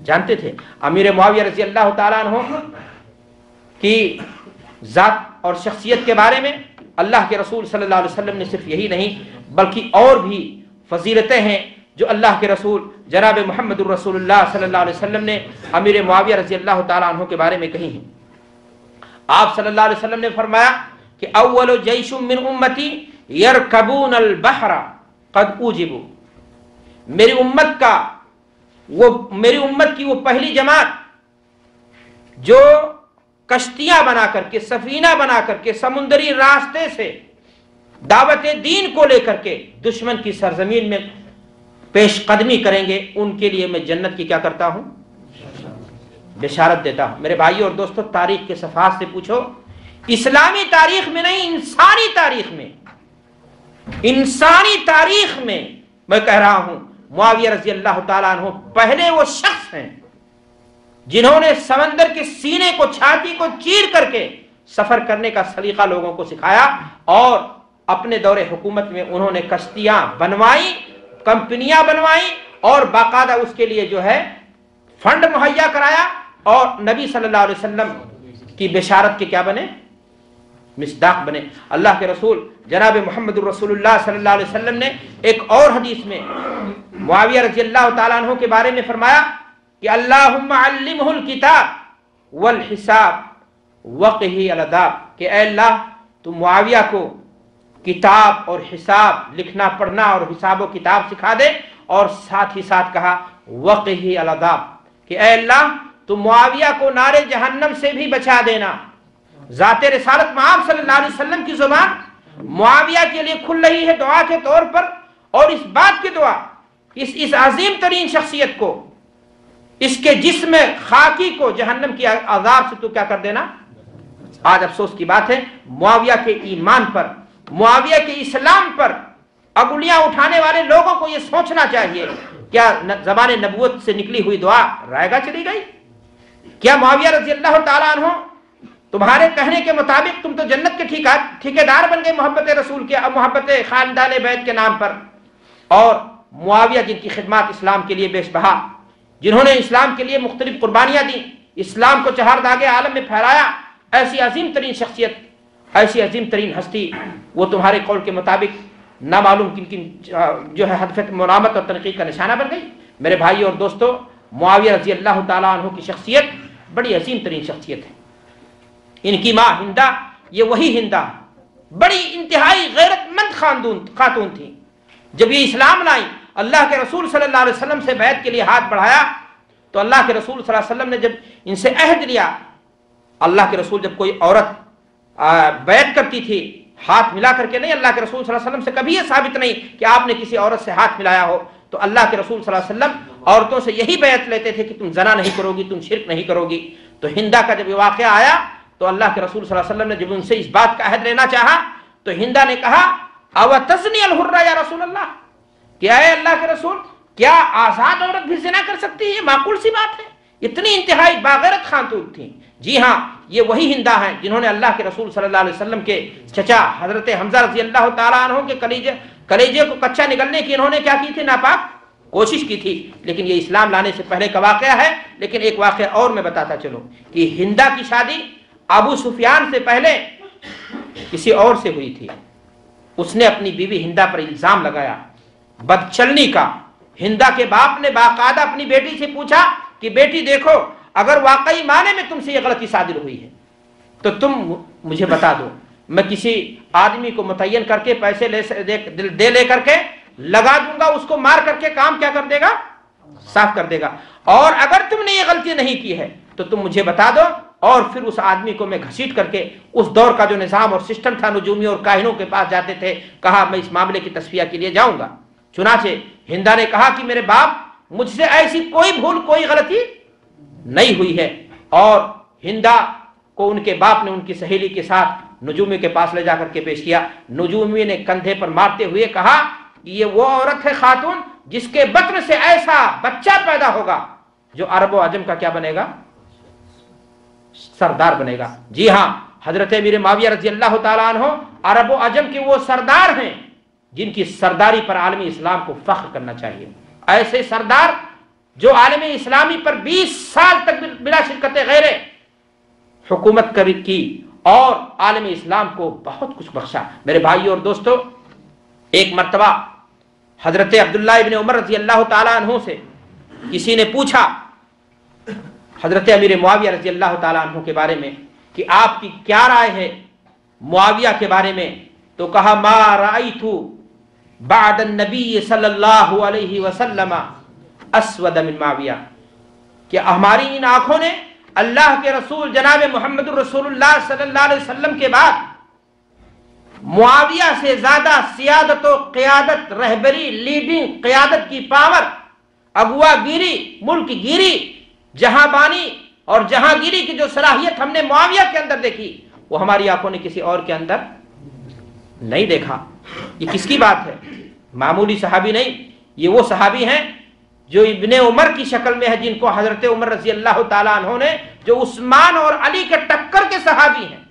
جانتے تھے امیر معاویہ رضی اللہ تعالیٰ عنہ کی ذات اور شخصیت کے بارے میں اللہ کے رسول صلی اللہ علیہ وسلم نے صرف یہی نہیں بلکہ اور بھی فضیلتیں ہیں جو اللہ کے رسول جناب محمد الرسول اللہ صلی اللہ علیہ وسلم نے امیر معاویہ رضی اللہ تعالیٰ عنہ کے بارے میں کہی ہیں۔ آپ صلی اللہ علیہ وسلم نے فرمایا کہ اول جیش من امتی یرکبون البحر قد اوجبوا، میری امت کی وہ پہلی جماعت جو کشتیاں بنا کر کے سفینہ بنا کر کے سمندری راستے سے دعوت دین کو لے کر کے دشمن کی سرزمین میں پیش قدمی کریں گے، ان کے لیے میں جنت کی کیا کرتا ہوں؟ بشارت دیتا ہوں۔ میرے بھائیو اور دوستو، تاریخ کے صفحات سے پوچھو، اسلامی تاریخ میں نہیں، انسانی تاریخ میں میں کہہ رہا ہوں معاویہ رضی اللہ تعالیٰ عنہ پہلے وہ شخص ہیں جنہوں نے سمندر کے سینے کو، چھاتی کو چیر کر کے سفر کرنے کا سلیقہ لوگوں کو سکھایا، اور اپنے دور حکومت میں انہوں نے کشتیاں بنوائی، کمپنیاں بنوائی، اور باقاعدہ اس کے لیے جو ہے فنڈ مہیا کرایا، اور نبی صلی اللہ علیہ وسلم کی بشارت کے کیا بنے؟ مصداق بنے۔ اللہ کے رسول جناب محمد الرسول اللہ صلی اللہ علیہ وسلم نے ایک اور حدیث میں معاویہ رضی اللہ تعالیٰ عنہ کے بارے میں فرمایا کہ اللہم علمہ الکتاب والحساب وقہ العذاب، کہ اے اللہ تو معاویہ کو کتاب اور حساب، لکھنا پڑھنا اور حساب و کتاب سکھا دے، اور ساتھ ہی ساتھ کہا وقہ العذاب، کہ اے اللہ تو معاویہ کو نار جہنم سے بھی بچا دینا۔ ذات رسالت میں آپ صلی اللہ علیہ وسلم کی زبان معاویہ کے لیے کھل رہی ہے دعا کے طور پر، اور اس بات کی دعا، اس عظیم ترین شخصیت کو، اس کے جسم خاکی کو جہنم کی عذاب سے تو کیا کر دینا۔ آج افسوس کی بات ہے، معاویہ کے ایمان پر، معاویہ کے اسلام پر انگلیاں اٹھانے والے لوگوں کو یہ سوچنا چاہیے، کیا زبان نبوت سے نکلی ہوئی دعا رائے گاہ چلی گئی؟ کیا معاویہ رضی اللہ تعالیٰ عنہ تمہارے کہنے کے مطابق تم تو جنت کے ٹھیکیدار بن گئے محبت رسول کے، محبت خاندان بیت کے نام پر، اور معاویہ جن کی خدمات اسلام کے لیے بیش بہا، جنہوں نے اسلام کے لیے مختلف قربانیاں دی، اسلام کو چہار داغے عالم میں پھیلایا، ایسی عظیم ترین شخصیت، ایسی عظیم ترین ہستی، وہ تمہارے قول کے مطابق نہ معلوم کن جو ہے ہدف مرامت اور تنقید کا نشانہ بن گئی۔ میرے بھائی اور دوستو، معاویہ رضی اللہ تعالیٰ عنہ کی شخصیت بڑی عظیم ترین شخصیت ہے۔ ان کی ماں ہندہ، یہ وہی ہندہ بڑی انتہائی غیرت مند خاتون تھی۔ جب یہ اسلام لائیں، اللہ کے رسول صلی اللہ علیہ وسلم سے بیعت کے لیے ہاتھ بڑھایا، تو اللہ کے رسول صلی اللہ علیہ وسلم نے جب ان سے عہد لیا، اللہ کے رسول جب کوئی عورت بیعت کرتی تھی ہاتھ ملا کر کے نہیں، اللہ کے رسول صلی اللہ علیہ وسلم سے کبھی یہ ثابت نہیں کہ آپ نے کسی عورت سے ہاتھ ملایا ہو، تو اللہ کے رسول صلی اللہ علیہ وسلم عورتوں سے یہی بیعت لیتے تھے کہ تم زنا نہیں کرو گی، تم شرک نہیں کرو گی۔ تو ہندہ کا جب یہ واقعہ آیا تو اللہ کے رسول صلی اللہ علیہ وسلم نے جب ان سے اس بات کا عہد لینا چاہا تو ہندہ نے کہا او تزنی الحرہ یا رسول اللہ، کیا ہے اللہ کے رسول، کیا آزاد عورت بھی زنا کر سکتی ہے؟ یہ معقول سی بات ہے۔ اتنی انتہائی باغیرت خاتون تھیں۔ جی ہاں، یہ وہی ہندہ ہیں جنہوں نے اللہ کے رسول صلی اللہ علیہ وسلم کے چچا حضرت حمزہ رضی اللہ تعالیٰ عنہ کے کلیجے کو کچا نگلنے کی انہوں نے کیا کی تھی؟ ناپاک کوشش کی تھی۔ لیکن یہ اسلام لانے سے پہلے کا واقعہ ہے۔ لیکن ایک واقعہ اور میں بتاتا چلوں کہ ہندہ کی شادی ابو سفیان سے پہلے کسی اور سے ہوئی تھی۔ اس نے اپنی بیوی ہندہ پر الزام لگایا بدچلنی کا۔ ہندہ کے باپ نے باقاعدہ اپنی بیٹی سے پوچھا کہ بیٹی دیکھو، اگر واقعی معنی میں تم سے یہ غلطی صادر ہوئی ہے تو تم مجھے بتا دو، میں کسی آدمی کو متعین کر کے پیسے لے کر کے لگا دوں گا، اس کو مار کر کے کام کیا کر دے گا؟ صاف کر دے گا۔ اور اگر تم نے یہ غلطی نہیں کی ہے تو تم مجھے بتا دو، اور پھر اس آدمی کو میں گھسیٹ کر کے اس دور کا جو نظام اور سسٹم تھا، نجومی اور کاہنوں کے پاس جاتے تھے، کہا میں اس معاملے کی تصفیہ کے لیے جاؤں گا۔ چنانچہ ہندہ نے کہا کہ میرے باپ، مجھ سے ایسی کوئی بھول، کوئی غلطی نہیں ہوئی ہے۔ اور ہندہ کو ان کے باپ نے ان کی سہیلی کے ساتھ نجومی کے پاس لے جا کر کے پیش کیا۔ نجومی نے کندھے پر مارتے ہوئے کہا کہ یہ وہ عورت ہے خاتون جس کے بطن سے ایسا بچہ پیدا ہوگا جو عرب و عجم کا کیا بنے گا؟ سردار بنے گا۔ جی ہاں، حضرت امیر معاویہ رضی اللہ تعالیٰ عنہ عرب و عجم کے وہ سردار ہیں جن کی سرداری پر عالمی اسلام کو فخر کرنا چاہیے۔ ایسے سردار جو عالم اسلامی پر 20 سال تک بلا شرکت غیر حکومت کی اور عالم اسلام کو بہت کچھ بخشا۔ میرے بھائیوں اور دوستو، ایک مرتبہ حضرت عبداللہ ابن عمر رضی اللہ تعالیٰ عنہ سے کسی نے پوچھا حضرت امیر معاویہ رضی اللہ تعالیٰ عنہ کے بارے میں کہ آپ کی کیا رائے ہے معاویہ کے بارے میں، تو کہا ما رأیت بعد النبی صلی اللہ علیہ وسلم اسود من معاویہ، کہ ہماری ان آنکھوں نے اللہ کے رسول جناب محمد الرسول اللہ صلی اللہ علیہ وسلم کے بعد معاویہ سے زیادہ سیادت و قیادت، رہبری، لیڈنگ، قیادت کی پاور، اغوا گیری، ملک گیری، جہاں بانی اور جہاں گیری کی جو صلاحیت ہم نے معاویہ کے اندر دیکھی وہ ہماری آنکھوں نے کسی اور کے اندر نہیں دیکھا۔ یہ کس کی بات ہے؟ معمولی صحابی نہیں، یہ وہ صحابی ہیں جو ابن عمر کی شکل میں ہے، جن کو حضرت عمر رضی اللہ تعالیٰ عنہ نے، جو عثمان اور علی کے ٹکر کے صحابی ہیں،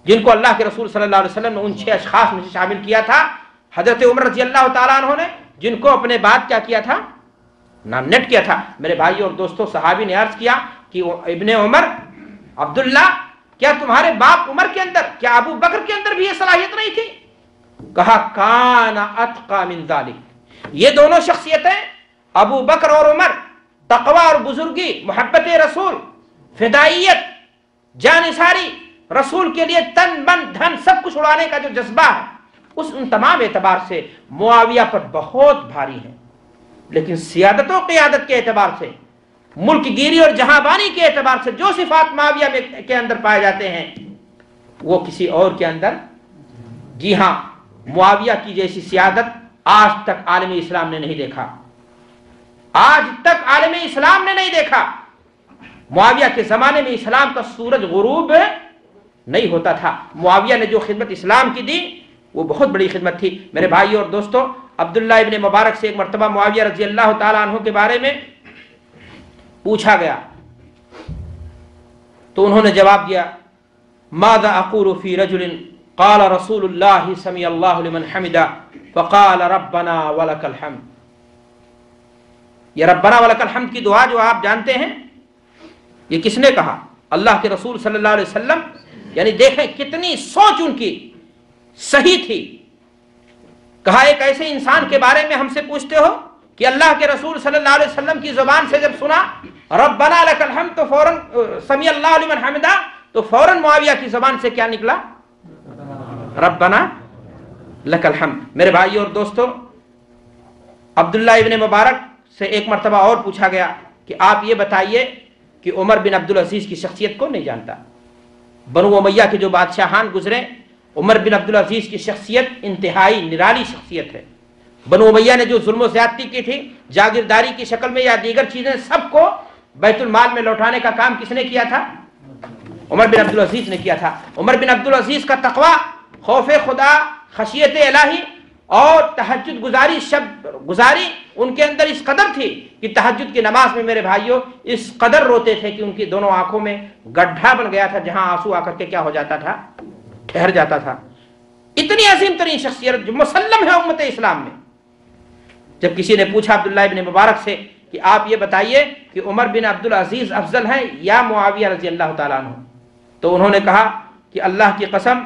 جن کو اللہ کے رسول صلی اللہ علیہ وسلم نے ان 6 اشخاص میں سے شامل کیا تھا۔ حضرت عمر رضی اللہ تعالیٰ عنہ نے جن کو اپنے بعد کیا کیا تھا؟ نامنیٹ کیا تھا۔ میرے بھائیوں اور دوستوں، صحابی نے عرض کیا کہ ابن عمر، عبداللہ، کیا تمہارے باپ عمر کے اندر، کیا ابو بکر کے اندر بھی یہ صلاحیت نہیں تھی؟ کہا کان اتقى من ذلك، یہ دونوں شخصیتیں ابو بکر اور عمر، تقوی اور بزرگی، محبت رسول، فدائیت، جانثاری، رسول کے لیے تن من دھن سب کچھ اڑانے کا جو جذبہ ہے، ان تمام اعتبار سے معاویہ پر بہت بھاری ہے، لیکن سیادت و قیادت کے اعتبار سے، ملک گیری اور جہاں بانی کے اعتبار سے جو صفات معاویہ کے اندر پائے جاتے ہیں وہ کسی اور کے اندر، جی ہاں، معاویہ کی جیسی سیادت آج تک عالم اسلام نے نہیں دیکھا، آج تک عالم اسلام نے نہیں دیکھا۔ معاویہ کے زمانے میں اسلام کا سورج غروب نہیں ہوتا تھا۔ معاویہ نے جو خدمت اسلام کی دی وہ بہت بڑی خدمت تھی۔ میرے بھائیوں اور دوستوں، عبداللہ ابن مبارک سے ایک مرتبہ معاویہ رضی اللہ تعالیٰ عنہ کے بارے میں پوچھا گیا تو انہوں نے جواب دیا، ماذا اقول فی رجل قال رسول اللہ سمع اللہ لمن حمدہ فقال ربنا ولک الحمد۔ یہ ربنا ولک الحمد کی دعا جو آپ جانتے ہیں، یہ کس نے کہا؟ اللہ کے رسول صلی اللہ علیہ وسلم۔ یعنی دیکھیں کتنی سوچ ان کی صحیح تھی۔ کہا ایک ایسے انسان کے بارے میں ہم سے پوچھتے ہو کہ اللہ کے رسول صلی اللہ علیہ وسلم کی زبان سے جب سنا ربنا لک الحمد تو فوراً سمیع اللہ لمن حمدہ، تو فوراً معاویہ کی زبان سے کیا نکلا؟ ربنا لک الحمد۔ میرے بھائیو اور دوستو، عبداللہ ابن مبارک سے ایک مرتبہ اور پوچھا گیا کہ آپ یہ بتائیے کہ عمر بن عبدالعزیز کی شخصیت کون نہیں جانتا؟ بنو امیہ کے جو بادشاہان گزرے، عمر بن عبدالعزیز کی شخصیت انتہائی نرالی شخصیت ہے۔ بنو امیہ نے جو ظلم و زیادتی کی تھی، جاگیرداری کی شکل میں یا دیگر چیزیں، سب کو بیت المال میں لوٹانے کا کام کس نے کیا تھا؟ عمر بن عبدالعزیز نے کیا تھا۔ عمر بن عبدالعزیز کا تقوی، خوف خدا، خشیت الہی اور تہجد گزاری، شب گزاری ان کے اندر اس قدر تھی کہ تہجد کی نماز میں میرے بھائیوں اس قدر روتے تھے کہ ان کی دونوں آنکھوں میں گڈھا بن گیا تھا، جہاں آنسو آ کر کے کیا ہو جاتا تھا؟ ٹھہر جاتا تھا۔ اتنی عظیم ترین شخصیت جو مسلم ہے امت اسلام میں۔ جب کسی نے پوچھا عبداللہ ابن مبارک سے کہ آپ یہ بتائیے کہ عمر بن عبدالعزیز افضل ہیں یا معاویہ رضی اللہ تعالیٰ عنہ، تو انہوں نے کہا کہ اللہ کی قسم،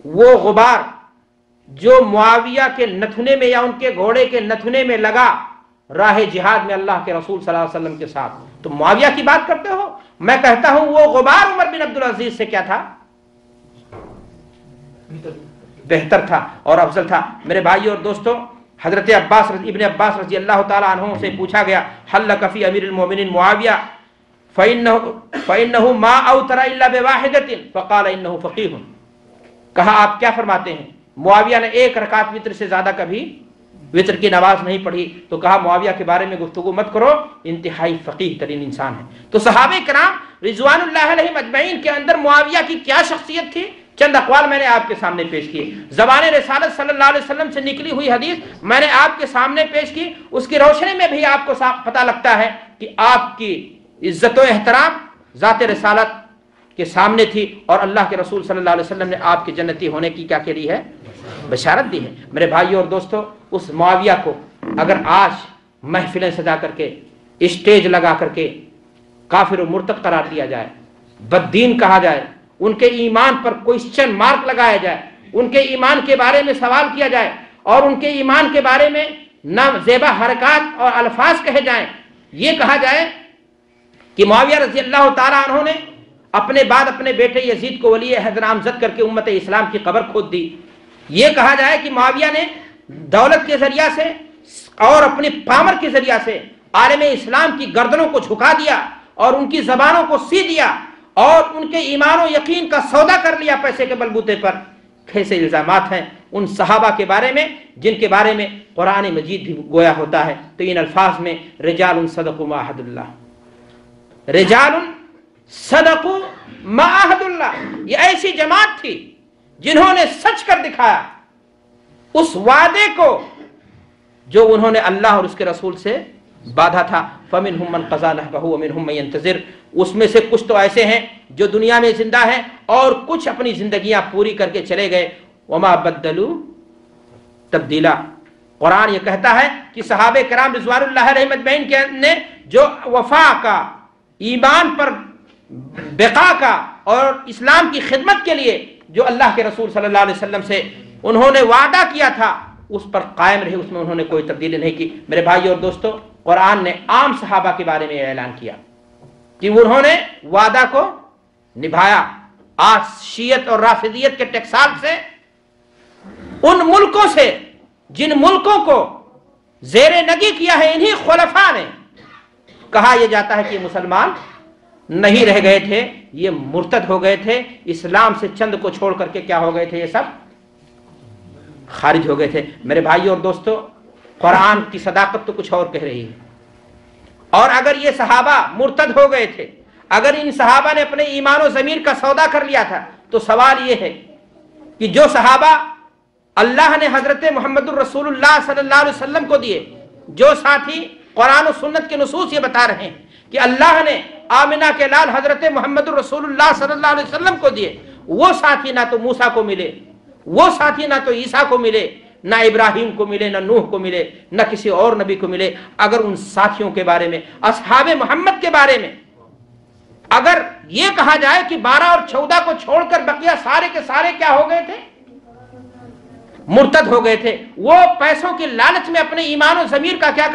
وہ غبار جو معاویہ کے نتھنے میں یا ان کے گھوڑے کے نتھنے میں لگا راہ جہاد میں اللہ کے رسول صلی اللہ علیہ وسلم کے ساتھ، تو معاویہ کی بات کرتے ہو؟ میں کہتا ہوں وہ غبار عمر بن عبدالعزیز سے کیا تھا؟ بہتر تھا اور افضل تھا۔ میرے بھائیو اور دوستو، حضرت ابن عباس رضی اللہ تعالیٰ عنہ سے پوچھا گیا حل لک فی امیر المومنین معاویہ فإنہ ما اوتر الا بواحدۃ فقال انہ فقیہ۔ کہا آپ کیا فرماتے ہیں؟ معاویہ نے ایک رکعت وتر سے زیادہ کبھی وتر کی نماز نہیں پڑھی۔ تو کہا معاویہ کے بارے میں گفتگو مت کرو، انتہائی فقیہ ترین انسان ہے۔ تو صحابہ کرام رضوان اللہ علیہم اجمعین کے اندر معاویہ کی کیا شخصیت تھی؟ چند اقوال میں نے آپ کے سامنے پیش کیے۔ زبان رسالت صلی اللہ علیہ وسلم سے نکلی ہوئی حدیث میں نے آپ کے سامنے پیش کی، اس کی روشنی میں بھی آپ کو پتہ لگتا ہے کہ آپ کی عزت و احترام ذات رسالت کے سامنے تھی، اور اللہ کے رسول صلی اللہ علیہ وسلم نے آپ کے جنتی ہونے کی کیا کری ہے؟ بشارت دی ہے۔ میرے بھائیوں اور دوستو، اس معاویہ کو اگر آج محفلیں سجا کر کے اسٹیج لگا کر کے کافر و مرتد قرار دیا جائے، بددین کہا جائے، ان کے ایمان پر کوئسچن مارک لگایا جائے، ان کے ایمان کے بارے میں سوال کیا جائے اور ان کے ایمان کے بارے میں نہ زیبا حرکات اور الفاظ کہے جائیں، یہ کہا جائے کہ معاویہ رضی اللہ تعالیٰ عنہ نے اپنے بعد اپنے بیٹے یزید کو ولی عہد نامزد کر کے امت اسلام کی قبر کھود دی، یہ کہا جائے کہ معاویہ نے دولت کے ذریعہ سے اور اپنی پاور کے ذریعہ سے عالم اسلام کی گردنوں کو جھکا دیا اور ان کی زبانوں کو سی دیا اور ان کے ایمان و یقین کا سودا کر لیا پیسے کے بلبوتے پر، کیسے الزامات ہیں ان صحابہ کے بارے میں جن کے بارے میں قرآن مجید بھی گویا ہوتا ہے۔ تو ان الفاظ میں رجال صدقوا ما عہد اللہ، رجال صدقوا ما عہد اللہ، یہ ایسی جماعت تھی جنہوں نے سچ کر دکھایا اس وعدے کو جو انہوں نے اللہ اور اس کے رسول سے باندھا تھا۔ فَمِنْهُمْ مَنْ قَضَىٰ نَحْبَهُ وَمِنْهُمْ مَنْ يَنْتَظِرُ، اس میں سے کچھ تو ایسے ہیں جو دنیا میں زندہ ہیں اور کچھ اپنی زندگیاں پوری کر کے چلے گئے۔ وَمَا بَدَّلُوا تَبْدِيلًا، قرآن یہ کہتا ہے کہ صحابہ کرام رضوان اللہ علیہم اجمعین نے جو وفا کا، ایمان پر بقا کا اور اسلام کی خدمت کے لیے جو اللہ کے رسول صلی اللہ علیہ وسلم سے انہوں نے وعدہ کیا تھا اس پر قائم رہے، اس میں انہوں نے کوئی تبدیلی نہیں کی۔ میرے بھائی اور دوستو، قرآن نے عام صحابہ کے بارے میں اعلان کیا کہ انہوں نے وعدہ کو نبھایا۔ آج شیعت اور رافضیت کے ٹکسال سے ان ملکوں سے جن ملکوں کو زیر نگی کیا ہے انہی خلفاء نے، کہا یہ جاتا ہے کہ یہ مسلمان نہیں رہ گئے تھے، یہ مرتد ہو گئے تھے، اسلام سے چند کو چھوڑ کر کے کیا ہو گئے تھے، یہ سب خارج ہو گئے تھے۔ میرے بھائی اور دوستو، قرآن کی صداقت تو کچھ اور کہہ رہی ہے۔ اور اگر یہ صحابہ مرتد ہو گئے تھے، اگر ان صحابہ نے اپنے ایمان و ضمیر کا سودا کر لیا تھا، تو سوال یہ ہے کہ جو صحابہ اللہ نے حضرت محمد الرسول اللہ صلی اللہ علیہ وسلم کو دیے، جو ساتھی قرآن و سنت کے نصوص یہ بتا رہے ہیں کہ اللہ نے آمنہ کے لال حضرت محمد الرسول اللہ صلی اللہ علیہ وسلم کو دیے، وہ ساتھی نہ تو موسیٰ کو ملے، وہ ساتھی نہ تو عیسیٰ کو ملے، نہ ابراہیم کو ملے، نہ نوح کو ملے، نہ کسی اور نبی کو ملے۔ اگر ان ساتھیوں کے بارے میں، اصحاب محمد کے بارے میں اگر یہ کہا جائے کہ 12 اور 14 کو چھوڑ کر بقیہ سارے کے سارے کیا ہو گئے تھے، مرتد ہو گئے تھے، وہ پیسوں کی لالچ میں اپنے ایمان و ضمیر کا کیا